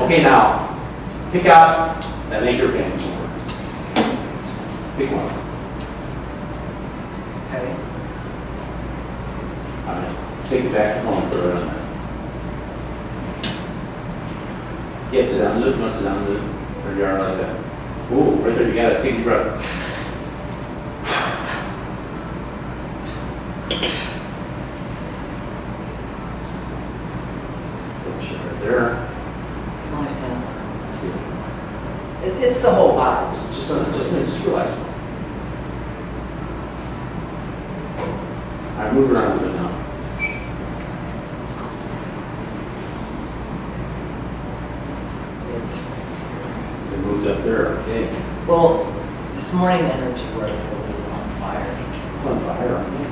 Okay, now, pick out that anchor pin somewhere. Pick one. Okay. All right, take it back to home, put it on there. Yeah, sit down, Luke, no, sit down, Luke. Or you are like that. Ooh, right there, you gotta take your breath. Right there. Nice down. See what's going on. It's the whole body. Just relax. All right, move around a bit now. It moved up there, okay. Well, this morning energy work was on fire. It's on fire, okay.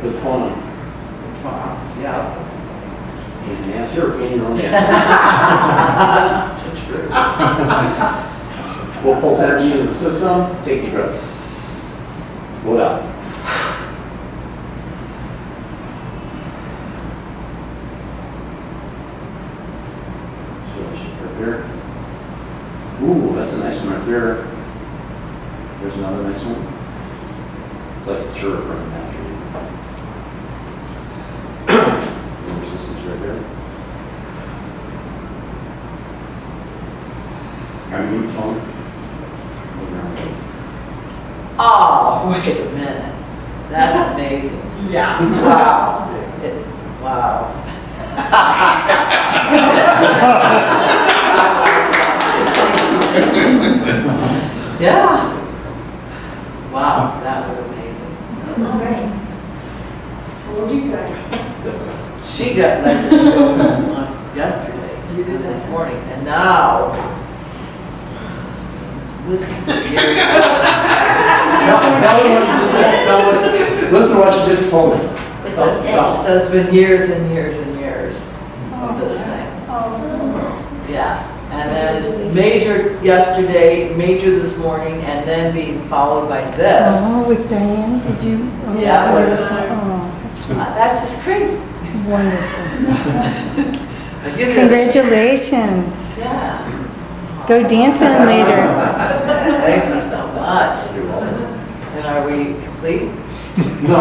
Put the phone on. Yeah. Pain in the ass, you're a pain in your own ass. That's the truth. We'll pulse energy into the system, take your breath. Blow it out. Right there. Ooh, that's a nice one right there. There's another nice one. It's like a syrup running after you. Resistance right there. Got a new phone. Move around. Oh, wait a minute. That's amazing. Yeah. Wow. Wow. Yeah. Wow, that was amazing. All right. Told you guys. She got like on yesterday. You did this that. morning, and now this is Tell me what you just said. Listen to what you just told me. so it's been years and years and years of this thing. Yeah, and then major yesterday, major this morning, and then being followed by this. Oh, with Diane, did you? Oh, Yeah, that it was, was- That's just crazy. wonderful. Like, you just- Congratulations. Yeah. Go dancing later. Thank you so much. You're welcome. And are we complete? No.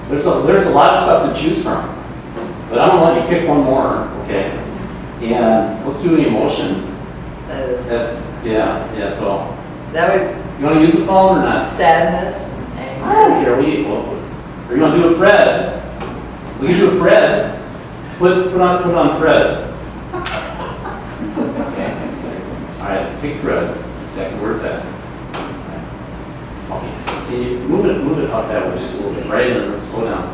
There's a lot of stuff to choose from, but I'm gonna let you pick one more, okay? And let's do the emotion. That is, Yeah, so, that would, you wanna use the phone or not? sadness, I don't anger. care, or you wanna do a Fred? We can do a Fred. Put on Fred. Okay. All right, pick Fred. Exactly, where's that? Okay. Can you move it up that way just a little bit, right in there, slow down,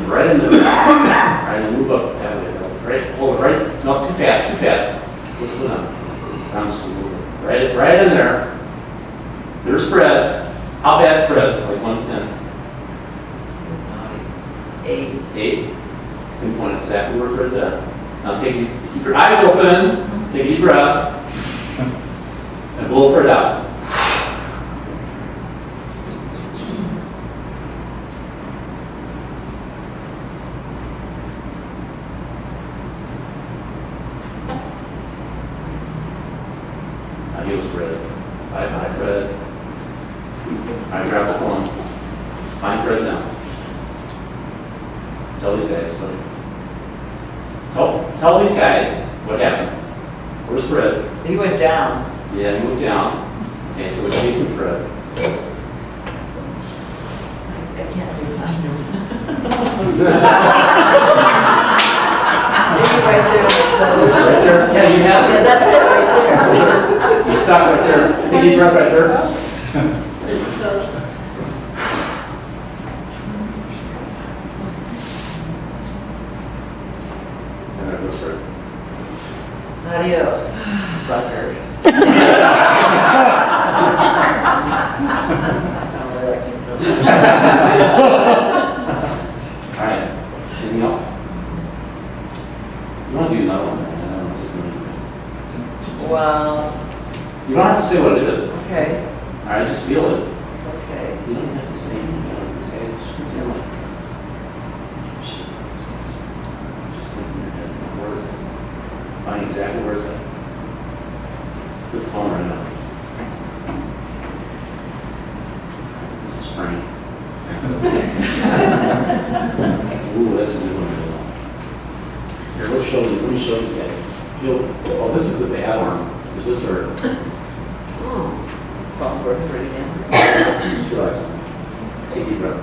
right in there. All right, and move up that way, right, hold it right, no, too fast, go slow down. Down just a little bit, right in there. There's Fred. How bad's Fred? Like 1 to 10? 8. 8. Pinpoint exactly where Fred's at. Now keep your eyes open, take a deep breath, and blow Fred out. Adios, Fred. Bye, Fred. All right, grab the phone. Find Fred now. Tell these guys, tell these guys what happened. Where's Fred? He went down. Yeah, he moved down. Okay, so we're chasing Fred. I can't even find him. Maybe right there. Right there. Yeah, you have Yeah, it. that's it right there. You stop right there. Take a deep breath right there. And there goes Fred. Adios, sucker. All right. Anything else? You want to do another one? Just a minute. Well, You don't have to say what it is. okay, All right, just feel it. okay. You don't have to say anything. These guys just pretend like. exactly where it's at. Good phone right now. This is Frank. Ooh, that's a good one. Here, let me show these guys. Oh, this is the bad arm. Is this or? This phone's working pretty damn good. Just relax. Take a deep breath.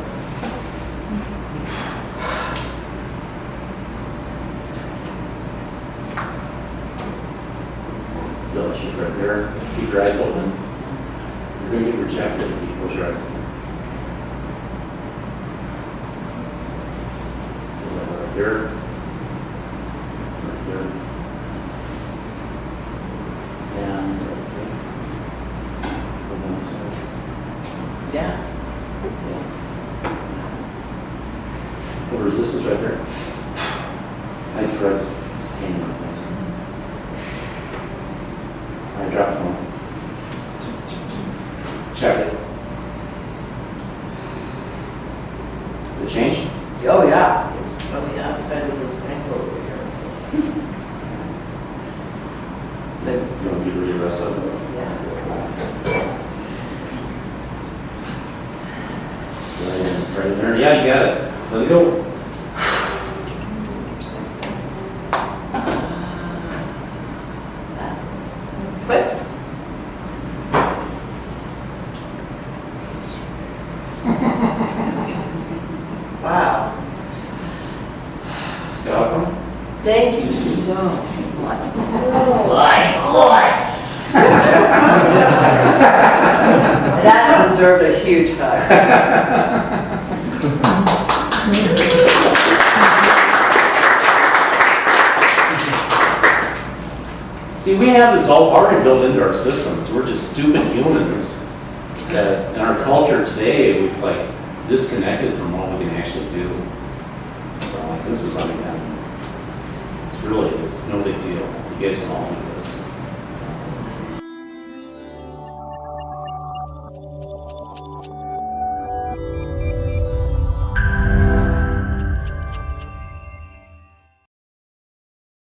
Feel that shit right there. Keep your eyes open. You're going to get rejected if you close your eyes. Feel that right there. Right there. And right there. Hold on a second. Yeah. Yeah. Little resistance right there. Tight threads hanging on things. All right, drop the phone. Check it. Did it change? Oh, yeah, it's on the outside of this ankle over here. You want to get rid of the rest of it? Yeah. Right in there. Yeah, you got it. Let it go. Twist. Wow. Is that outcome? Thank you so much. That deserved a huge hug. See, we have this all already built into our systems. We're just stupid humans that in our culture today, we've like disconnected from what we can actually do. So like, this is, I mean, it's no big deal. You guys can all do this.